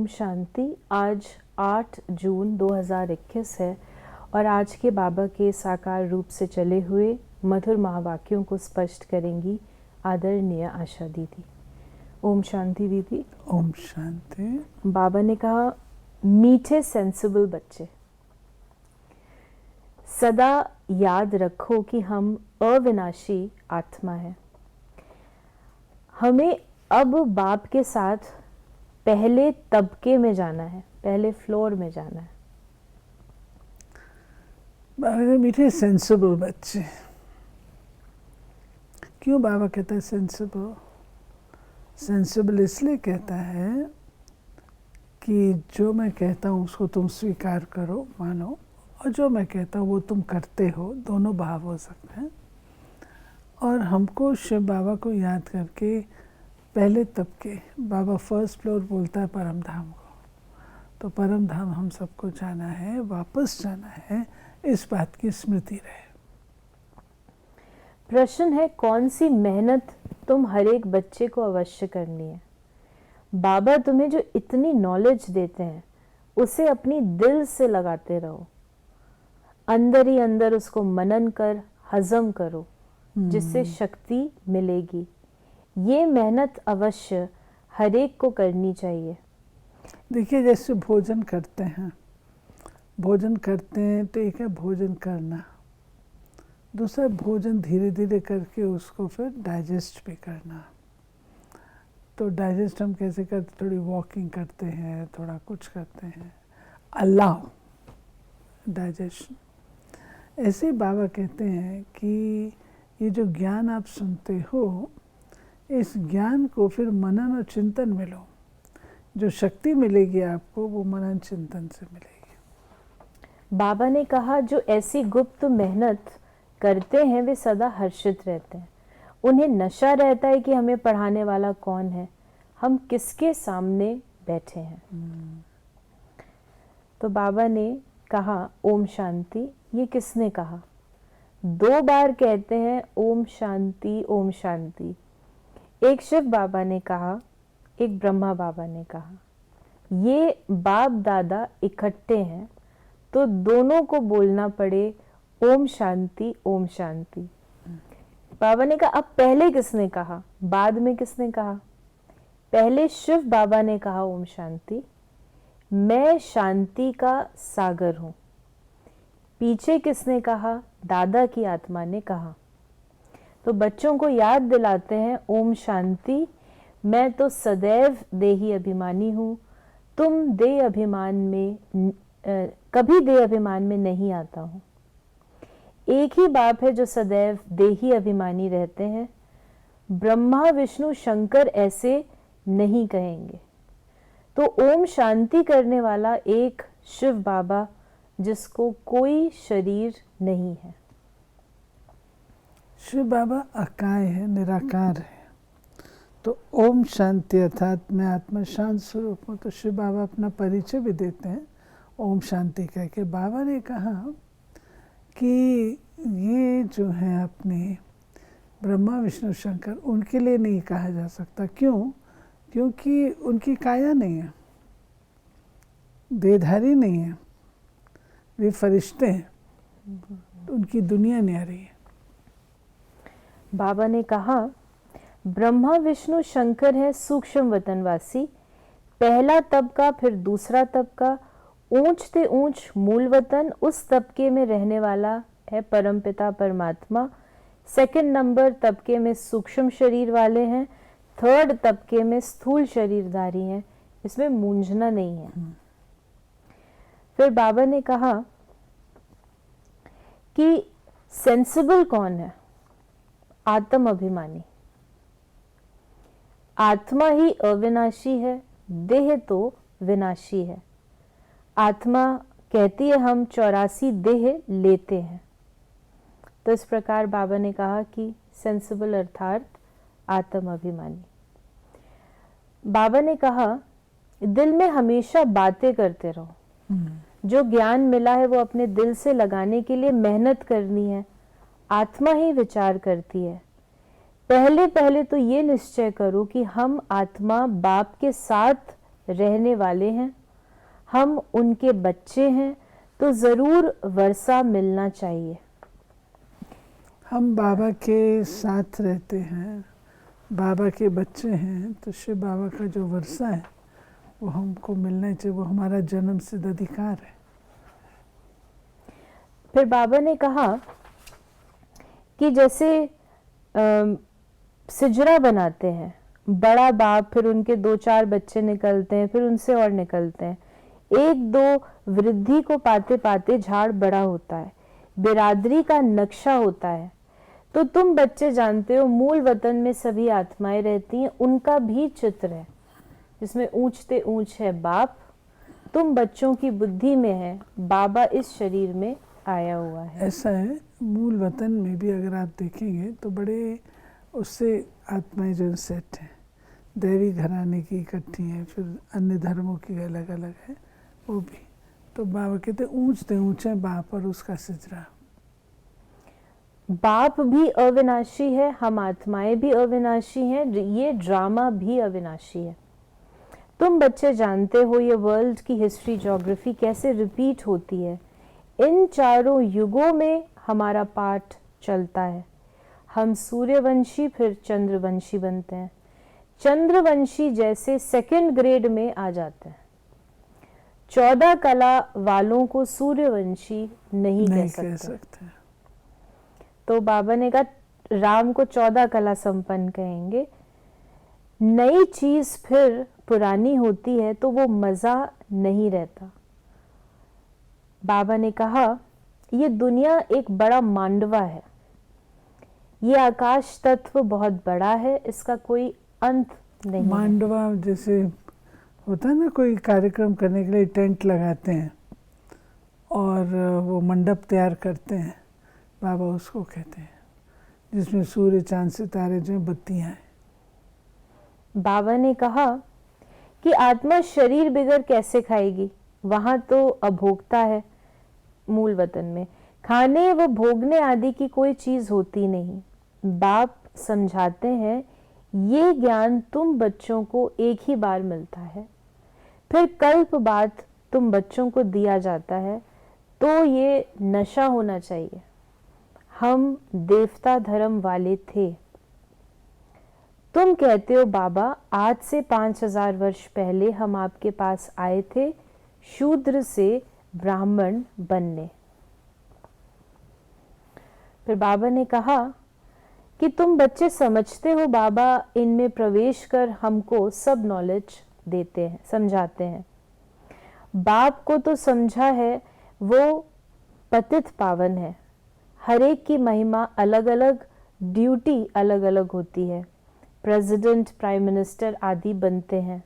शांति। आज 8 जून 2021 है और आज के बाबा के साकार रूप से चले हुए मधुर महावाक्यों को स्पष्ट करेंगी आदरणीय आशा दीदी। ओम शांति दीदी। ओम शांति। बाबा ने कहा, मीठे सेंसिबल बच्चे, सदा याद रखो कि हम अविनाशी आत्मा है। हमें अब बाप के साथ पहले तबके में जाना है, पहले फ्लोर में जाना है। बाबा ने मीठे सेंसिबल बच्चे, क्यों बाबा कहता है सेंसिबल? सेंसिबल इसलिए कहता है कि जो मैं कहता हूँ उसको तुम स्वीकार करो, मानो, और जो मैं कहता हूँ वो तुम करते हो, दोनों भाव हो सकते हैं। और हमको शिव बाबा को याद करके पहले तबके, बाबा फर्स्ट फ्लोर बोलता है परम धाम को, तो परम धाम हम सबको जाना है, वापस जाना है, इस बात की स्मृति रहे। प्रश्न है, कौन सी मेहनत तुम हर एक बच्चे को अवश्य करनी है? बाबा तुम्हें जो इतनी नॉलेज देते हैं उसे अपनी दिल से लगाते रहो, अंदर ही अंदर उसको मनन कर हजम करो, जिससे शक्ति मिलेगी। ये मेहनत अवश्य हर एक को करनी चाहिए। देखिए, जैसे भोजन करते हैं तो एक है भोजन करना, दूसरा भोजन धीरे धीरे करके उसको फिर डाइजेस्ट भी करना। तो डाइजेस्ट हम कैसे करते? थोड़ी वॉकिंग करते हैं, थोड़ा कुछ करते हैं, अलाउ डाइजेशन। ऐसे बाबा कहते हैं कि ये जो ज्ञान आप सुनते हो, इस ज्ञान को फिर मनन और चिंतन में लो। जो शक्ति मिलेगी आपको वो मनन चिंतन से मिलेगी। बाबा ने कहा, जो ऐसी गुप्त मेहनत करते हैं वे सदा हर्षित रहते हैं। उन्हें नशा रहता है कि हमें पढ़ाने वाला कौन है, हम किसके सामने बैठे हैं। तो बाबा ने कहा ओम शांति। ये किसने कहा? 2 बार कहते हैं ओम शांति ओम शांति। एक शिव बाबा ने कहा, एक ब्रह्मा बाबा ने कहा। ये बाप दादा इकट्ठे हैं तो दोनों को बोलना पड़े ओम शांति ओम शांति। बाबा ने कहा, अब पहले किसने कहा, बाद में किसने कहा? पहले शिव बाबा ने कहा ओम शांति, मैं शांति का सागर हूं। पीछे किसने कहा? दादा की आत्मा ने कहा। तो बच्चों को याद दिलाते हैं ओम शांति, मैं तो सदैव देही अभिमानी हूँ, तुम देह अभिमान में कभी देह अभिमान में नहीं आता हूँ। एक ही बाप है जो सदैव देही अभिमानी रहते हैं। ब्रह्मा विष्णु शंकर ऐसे नहीं कहेंगे। तो ओम शांति करने वाला एक शिव बाबा जिसको कोई शरीर नहीं है। शिव बाबा अकाय है, निराकार है। तो ओम शांति अर्थात मैं आत्मा शांत स्वरूप हूँ। तो शिव बाबा अपना परिचय भी देते हैं ओम शांति कह के। बाबा ने कहा कि ये जो है अपने ब्रह्मा विष्णु शंकर, उनके लिए नहीं कहा जा सकता। क्यों? क्योंकि उनकी काया नहीं है, देहधारी नहीं है, वे फरिश्ते हैं, तो उनकी दुनिया न्यारी है। बाबा ने कहा, ब्रह्मा विष्णु शंकर है सूक्ष्म वतनवासी, पहला तबका फिर दूसरा तबका, ऊंचते ऊंच मूल वतन, उस तबके में रहने वाला है परमपिता परमात्मा। सेकंड नंबर तबके में सूक्ष्म शरीर वाले हैं, थर्ड तबके में स्थूल शरीरधारी हैं। इसमें मूंझना नहीं है। फिर बाबा ने कहा कि सेंसिबल कौन है? आत्म अभिमानी। आत्मा ही अविनाशी है, देह तो विनाशी है। आत्मा कहती है हम 84 देह लेते हैं। तो इस प्रकार बाबा ने कहा कि सेंसिबल अर्थात आत्म अभिमानी। बाबा ने कहा, दिल में हमेशा बातें करते रहो। जो ज्ञान मिला है वो अपने दिल से लगाने के लिए मेहनत करनी है। आत्मा ही विचार करती है। पहले पहले तो ये निश्चय करो कि हम आत्मा बाप के साथ रहने वाले हैं, हम उनके बच्चे हैं, तो ज़रूर वर्षा मिलना चाहिए। हम बाबा के साथ रहते हैं, बाबा के बच्चे हैं, तो शिव बाबा का जो वर्षा है वो हमको मिलना चाहिए, वो हमारा जन्म सिद्ध अधिकार है। फिर बाबा ने कहा कि जैसे सिजरा बनाते हैं, बड़ा बाप, फिर उनके 2-4 बच्चे निकलते हैं, फिर उनसे और निकलते हैं, 1-2 वृद्धि को पाते पाते झाड़ बड़ा होता है, बिरादरी का नक्शा होता है। तो तुम बच्चे जानते हो, मूल वतन में सभी आत्माएं रहती हैं, उनका भी चित्र है जिसमें ऊंचते ऊंच है बाप, तुम बच्चों की बुद्धि में है, बाबा इस शरीर में आया हुआ है। ऐसा है, मूल वतन में भी अगर आप देखेंगे तो बड़े उससे आत्माएं जो सेट हैं, दैवी घराने की इकट्ठी हैं, फिर अन्य धर्मों की अलग अलग है वो भी। तो बाबा कहते ऊंचते ऊंचे बाप और उसका सिजरा। बाप भी अविनाशी है, हम आत्माएं भी अविनाशी हैं, ये ड्रामा भी अविनाशी है। तुम बच्चे जानते हो ये वर्ल्ड की हिस्ट्री ज्योग्राफी कैसे रिपीट होती है। इन चारों युगों में हमारा पाठ चलता है। हम सूर्यवंशी फिर चंद्रवंशी बनते हैं, चंद्रवंशी जैसे सेकंड ग्रेड में आ जाते हैं। 14 कला वालों को सूर्यवंशी नहीं कह सकते। तो बाबा ने कहा राम को 14 कला संपन्न कहेंगे। नई चीज फिर पुरानी होती है तो वो मजा नहीं रहता। बाबा ने कहा ये दुनिया एक बड़ा मांडवा है, ये आकाश तत्व बहुत बड़ा है, इसका कोई अंत नहीं। मांडवा जैसे होता है ना, कोई कार्यक्रम करने के लिए टेंट लगाते हैं और वो मंडप तैयार करते हैं, बाबा उसको कहते हैं, जिसमें सूर्य चांद सितारे जो बत्तियां हैं। बाबा ने कहा कि आत्मा शरीर बिगर कैसे खाएगी, वहां तो अभोक्ता है। मूल वतन में खाने व भोगने आदि की कोई चीज होती नहीं। बाप समझाते हैं ये ज्ञान तुम बच्चों को एक ही बार मिलता है, फिर कल्प बाद तुम बच्चों को दिया जाता है, तो ये नशा होना चाहिए। हम देवता धर्म वाले थे। तुम कहते हो बाबा आज से 5000 वर्ष पहले हम आपके पास आए थे शूद्र से ब्राह्मण बनने। फिर बाबा ने कहा कि तुम बच्चे समझते हो बाबा इनमें प्रवेश कर हमको सब नॉलेज देते हैं, समझाते हैं। बाप को तो समझा है वो पतित पावन है, हर एक की महिमा अलग अलग, ड्यूटी अलग अलग होती है। प्रेसिडेंट, प्राइम मिनिस्टर आदि बनते हैं।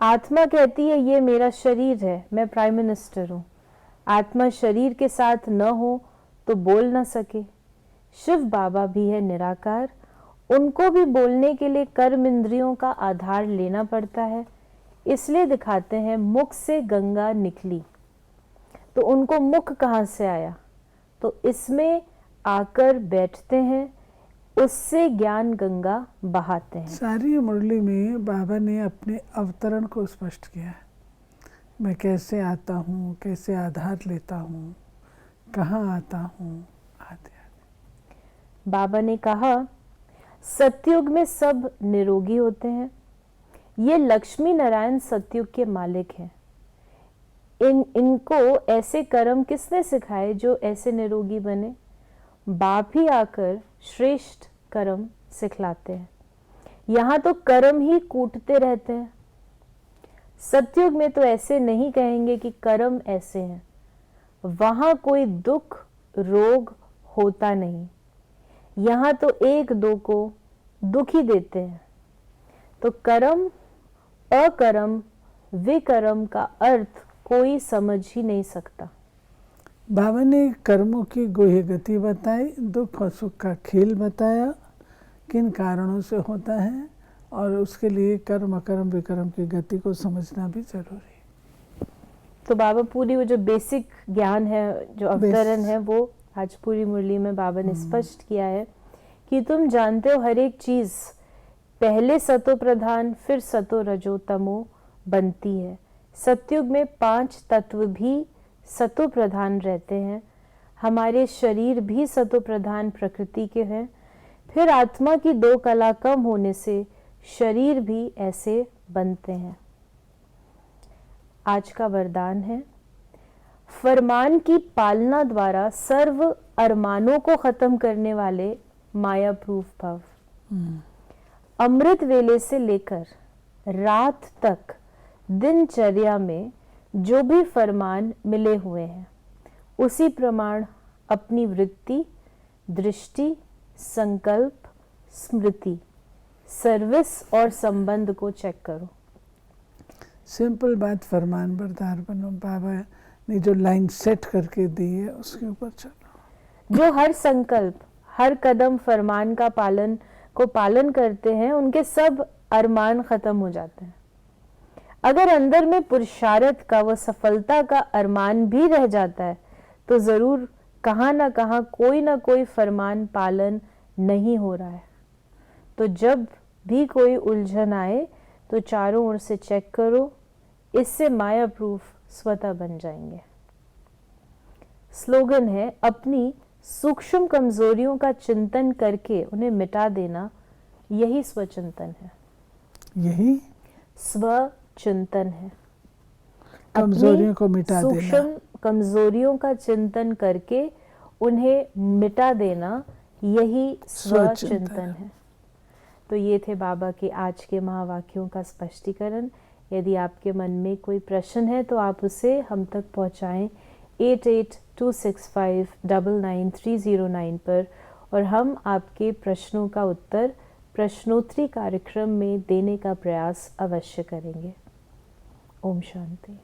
आत्मा कहती है ये मेरा शरीर है, मैं प्राइम मिनिस्टर हूँ। आत्मा शरीर के साथ न हो तो बोल न सके। शिव बाबा भी है निराकार, उनको भी बोलने के लिए कर्म इंद्रियों का आधार लेना पड़ता है, इसलिए दिखाते हैं मुख से गंगा निकली। तो उनको मुख कहाँ से आया, तो इसमें आकर बैठते हैं, उससे ज्ञान गंगा बहाते हैं। सारी मुरली में बाबा ने अपने अवतरण को स्पष्ट किया है, मैं कैसे आता हूँ, कैसे आधार लेता हूँ, कहाँ आता हूँ आदि। बाबा ने कहा सतयुग में सब निरोगी होते हैं, ये लक्ष्मी नारायण सतयुग के मालिक हैं। इनको ऐसे कर्म किसने सिखाए जो ऐसे निरोगी बने? बाप ही आकर श्रेष्ठ कर्म सिखलाते हैं। यहाँ तो कर्म ही कूटते रहते हैं। सतयुग में तो ऐसे नहीं कहेंगे कि कर्म ऐसे हैं, वहां कोई दुख रोग होता नहीं, यहाँ तो एक दो को दुख ही देते हैं। तो कर्म अकर्म विकर्म का अर्थ कोई समझ ही नहीं सकता। बाबा ने कर्मों की गोह्य गति बताई, दुख और सुख का खेल बताया, किन कारणों से होता है, और उसके लिए कर्म अकर्म विकर्म की गति को समझना भी जरूरी है। तो बाबा पूरी वो जो बेसिक ज्ञान है, जो अवतरण है, वो आज पूरी मुरली में बाबा ने स्पष्ट किया है कि तुम जानते हो हर एक चीज पहले सतो प्रधान, फिर सतो रजो तमो, बनती है। सतयुग में 5 तत्व भी सतो प्रधान रहते हैं। हमारे शरीर भी सतो प्रधान प्रकृति के हैं। फिर आत्मा की 2 कला कम होने से शरीर भी ऐसे बनते हैं। आज का वरदान है, फरमान की पालना द्वारा सर्व अरमानों को खत्म करने वाले माया प्रूफ भव। अमृत वेले से लेकर रात तक दिनचर्या में जो भी फरमान मिले हुए हैं, उसी प्रमाण अपनी वृत्ति, दृष्टि, संकल्प, स्मृति, सर्विस और संबंध को चेक करो। सिंपल बात, फरमान बरदार बनो। बाबा ने जो लाइन सेट करके दी है उसके ऊपर चलो। जो हर संकल्प, हर कदम फरमान का पालन करते हैं, उनके सब अरमान खत्म हो जाते हैं। अगर अंदर में पुरुषार्थ का, वो सफलता का अरमान भी रह जाता है, तो जरूर कहाँ ना कहाँ कोई ना कोई फरमान पालन नहीं हो रहा है। तो जब भी कोई उलझन आए तो चारों ओर से चेक करो, इससे माया प्रूफ स्वतः बन जाएंगे। स्लोगन है, अपनी सूक्ष्म कमजोरियों का चिंतन करके उन्हें मिटा देना, यही स्वचिंतन है। यही स्वचिंतन है। कमजोरियों को मिटा देना, सूक्ष्म कमजोरियों का चिंतन करके उन्हें मिटा देना, यही स्वचिंतन है। तो ये थे बाबा के आज के महावाक्यों का स्पष्टीकरण। यदि आपके मन में कोई प्रश्न है तो आप उसे हम तक पहुंचाएं 8826599309 पर, और हम आपके प्रश्नों का उत्तर प्रश्नोत्तरी कार्यक्रम में देने का प्रयास अवश्य करेंगे। ओम शांति।